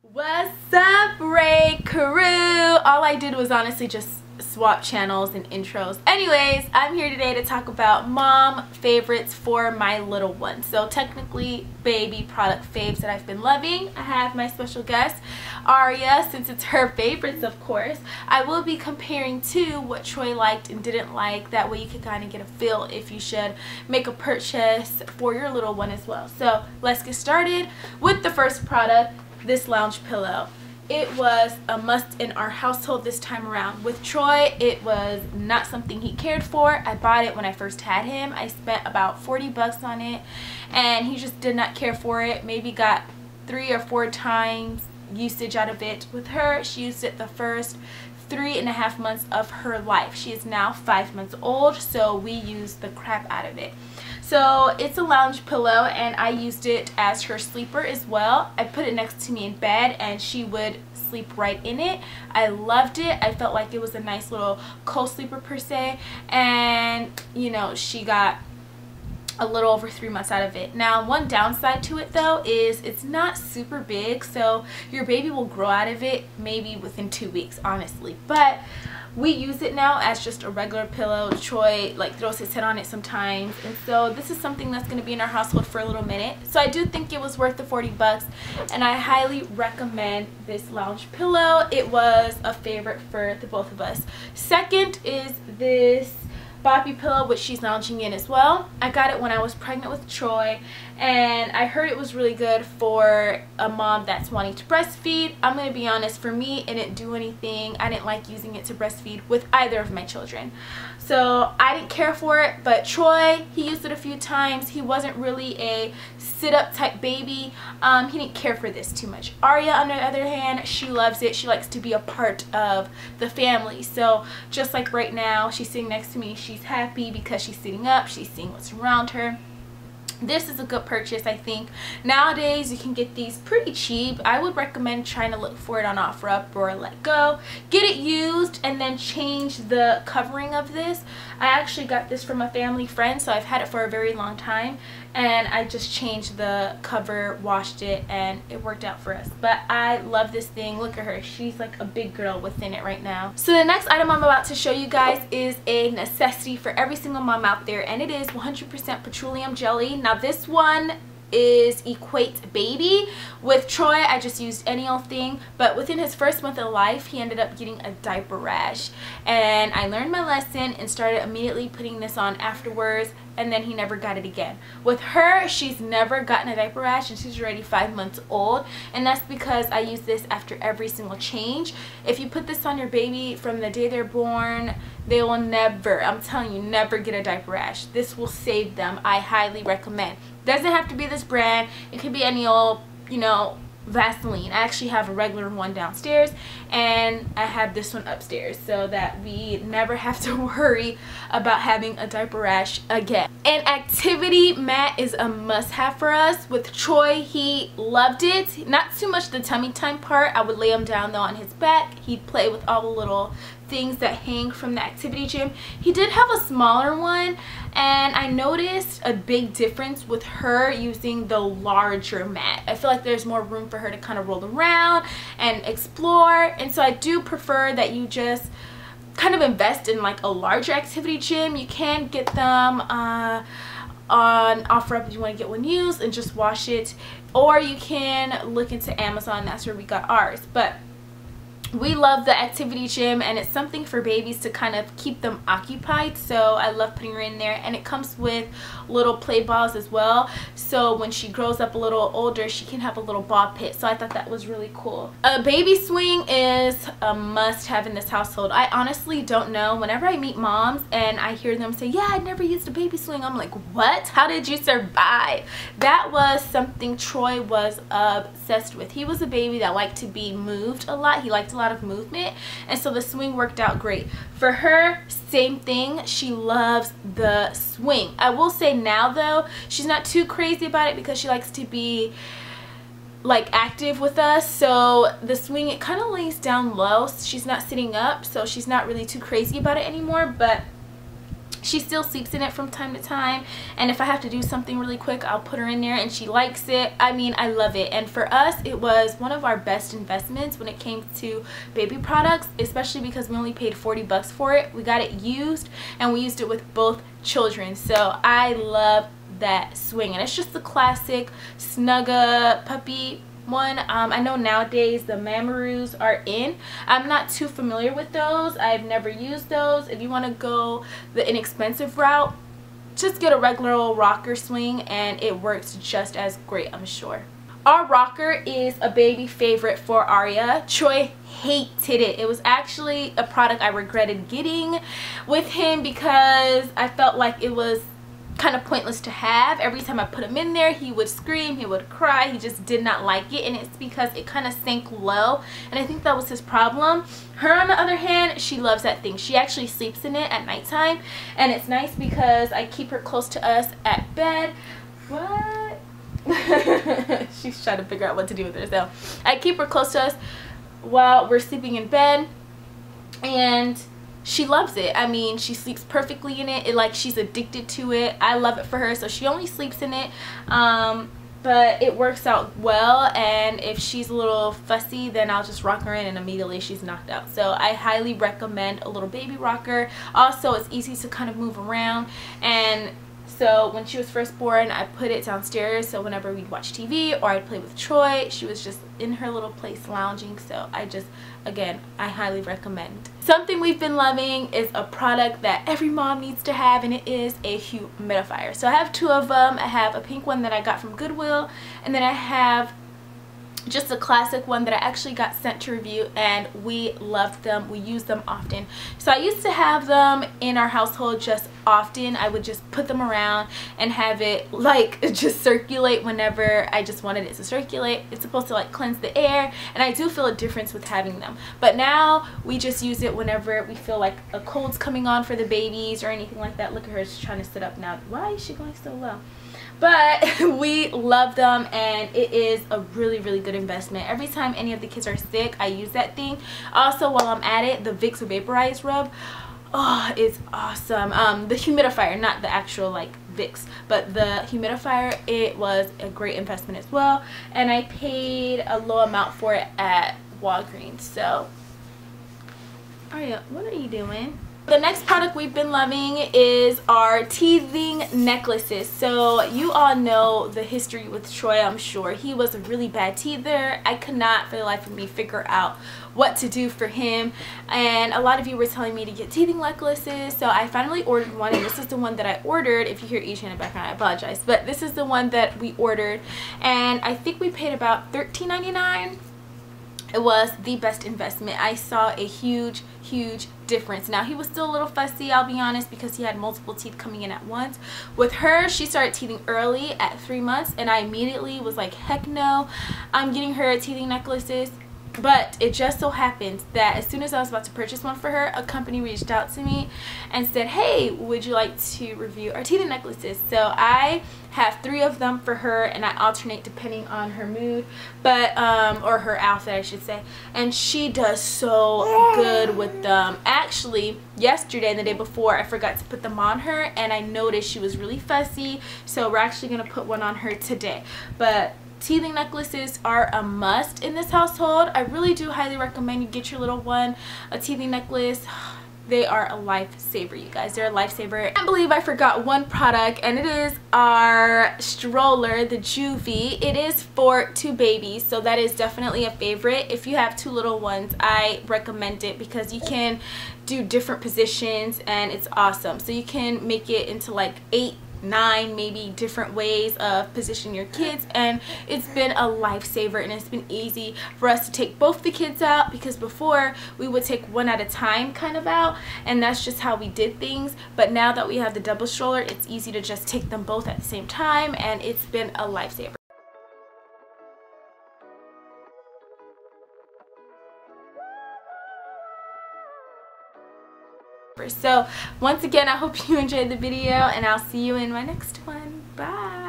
What's up, Ray Crew? All I did was honestly just swap channels and intros. Anyways, I'm here today to talk about mom favorites for my little one. So technically baby product faves that I've been loving. I have my special guest Aria, since it's her favorites, of course. I will be comparing to what Troy liked and didn't like. That way you can kind of get a feel if you should make a purchase for your little one as well. So let's get started with the first product, this lounge pillow. It was a must in our household this time around. With Troy, it was not something he cared for. I bought it when I first had him. I spent about 40 bucks on it and he just did not care for it. Maybe got 3 or 4 times usage out of it. With her, she used it the first 3.5 months of her life. She is now 5 months old, so we used the crap out of it. So it's a lounge pillow and I used it as her sleeper as well. I put it next to me in bed and she would sleep right in it. I loved it. I felt like it was a nice little co-sleeper per se, and you know, she got a little over 3 months out of it. Now, one downside to it though is it's not super big, so your baby will grow out of it maybe within 2 weeks, honestly. But we use it now as just a regular pillow. Troy like throws his head on it sometimes, and so this is something that's going to be in our household for a little minute. So I do think it was worth the 40 bucks and I highly recommend this lounge pillow. It was a favorite for the both of us. Second is this Boppy Pillow, which she's lounging in as well. I got it when I was pregnant with Troy and I heard it was really good for a mom that's wanting to breastfeed. I'm going to be honest, for me it didn't do anything. I didn't like using it to breastfeed with either of my children. So I didn't care for it, but Troy, he used it a few times. He wasn't really a sit-up type baby. He didn't care for this too much. Aria, on the other hand, she loves it. She likes to be a part of the family. So just like right now, she's sitting next to me. She's happy because she's sitting up. She's seeing what's around her. This is a good purchase, I think. Nowadays, you can get these pretty cheap. I would recommend trying to look for it on OfferUp or Let Go. Get it used and then change the covering of this. I actually got this from a family friend, so I've had it for a very long time. And I just changed the cover, washed it, and it worked out for us. But I love this thing. Look at her. She's like a big girl within it right now. So the next item I'm about to show you guys is a necessity for every single mom out there, and it is 100% petroleum jelly. Now this one is Equate Baby. With Troy, I just used any old thing, but within his first month of life, he ended up getting a diaper rash. And I learned my lesson and started immediately putting this on afterwards, and then he never got it again. With her, she's never gotten a diaper rash and she's already 5 months old, and that's because I use this after every single change. If you put this on your baby from the day they're born, they will never, I'm telling you, never get a diaper rash. This will save them. I highly recommend. Doesn't have to be this brand. It could be any old, you know, Vaseline. I actually have a regular one downstairs and I have this one upstairs so that we never have to worry about having a diaper rash again. An activity mat is a must-have for us. With Troy, he loved it. Not too much the tummy time part. I would lay him down though on his back. He'd play with all the little things that hang from the activity gym. He did have a smaller one, and I noticed a big difference with her using the larger mat. I feel like there's more room for her to kind of roll around and explore, and so I do prefer that you just kind of invest in like a larger activity gym. You can get them on OfferUp if you want to get one used and just wash it, or you can look into Amazon. That's where we got ours. But we love the activity gym, and it's something for babies to kind of keep them occupied, so I love putting her in there. And it comes with little play balls as well, so when she grows up a little older, she can have a little ball pit. So I thought that was really cool. A baby swing is a must-have in this household. I honestly don't know. Whenever I meet moms and I hear them say, yeah, I never used a baby swing, I'm like, what? How did you survive? That was something Troy was obsessed with. He was a baby that liked to be moved a lot. He liked a lot of movement, and so the swing worked out great. For her, same thing. She loves the swing. I will say now though, she's not too crazy about it because she likes to be like active with us, so the swing, it kind of lays down low. She's not sitting up, so she's not really too crazy about it anymore. But She still sleeps in it from time to time, and if I have to do something really quick, I'll put her in there and she likes it. I mean, I love it. And for us, it was one of our best investments when it came to baby products, especially because we only paid 40 bucks for it. We got it used and we used it with both children, so I love that swing. And it's just the classic Snugga puppy one. I know nowadays the Mamarus are in. I'm not too familiar with those. I've never used those. If you want to go the inexpensive route, just get a regular old rocker swing and it works just as great, I'm sure. Our rocker is a baby favorite for Arya. Troy hated it. It was actually a product I regretted getting with him because I felt like it was kind of pointless to have. Every time I put him in there, he would scream, he would cry, he just did not like it, and it's because it kind of sank low, and I think that was his problem. Her, on the other hand, she loves that thing. She actually sleeps in it at nighttime, and it's nice because I keep her close to us at bed. What? She's trying to figure out what to do with herself. I keep her close to us while we're sleeping in bed, and she loves it. I mean, she sleeps perfectly in it. Like, she's addicted to it. I love it for her, so she only sleeps in it, but it works out well. And if she's a little fussy, then I'll just rock her in and immediately she's knocked out. So I highly recommend a little baby rocker. Also, it's easy to kind of move around, and so when she was first born, I put it downstairs, so whenever we'd watch TV or I'd play with Troy, she was just in her little place lounging. So again, I highly recommend. Something we've been loving is a product that every mom needs to have, and it is a humidifier. So I have two of them. I have a pink one that I got from Goodwill, and then I have just a classic one that I actually got sent to review, and we loved them. We use them often. So I used to have them in our household just often. I would just put them around and have it like just circulate whenever I just wanted it to circulate. It's supposed to like cleanse the air, and I do feel a difference with having them. But now we just use it whenever we feel like a cold's coming on for the babies or anything like that. Look at her, she's trying to sit up now. Why is she going so low? But we love them, and it is a really, really good investment. Every time any of the kids are sick, I use that thing. Also, while I'm at it, the Vicks Vaporize Rub, oh, it's awesome. The humidifier, not the actual like Vicks, but the humidifier, it was a great investment as well, and I paid a low amount for it at Walgreens. So Arya, what are you doing? The next product we've been loving is our teething necklaces. So you all know the history with Troy, I'm sure. He was a really bad teether. I could not for the life of me figure out what to do for him, and a lot of you were telling me to get teething necklaces, so I finally ordered one, and this is the one that I ordered. If you hear Isha in the background, I apologize, but this is the one that we ordered, and I think we paid about $13.99. It was the best investment. I saw a huge difference. Now, he was still a little fussy, I'll be honest, because he had multiple teeth coming in at once. With her, she started teething early at 3 months, and I immediately was like, heck no, I'm getting her teething necklaces. But it just so happens that as soon as I was about to purchase one for her, a company reached out to me and said, hey, would you like to review our teething necklaces? So I have 3 of them for her, and I alternate depending on her mood, but or her outfit, I should say, and she does so good with them. Actually, yesterday and the day before, I forgot to put them on her, and I noticed she was really fussy, so we're actually gonna put one on her today. But teething necklaces are a must in this household. I really do highly recommend you get your little one a teething necklace. They are a lifesaver, you guys. They're a lifesaver. I can't believe I forgot one product, and it is our stroller, the Juvie. It is for 2 babies, so that is definitely a favorite. If you have 2 little ones, I recommend it because you can do different positions, and it's awesome. So you can make it into like 8, 9 maybe different ways of positioning your kids, and it's been a lifesaver, and it's been easy for us to take both the kids out, because before we would take one at a time kind of out, and that's just how we did things. But now that we have the double stroller, it's easy to just take them both at the same time, and it's been a lifesaver. So once again, I hope you enjoyed the video, and I'll see you in my next one. Bye.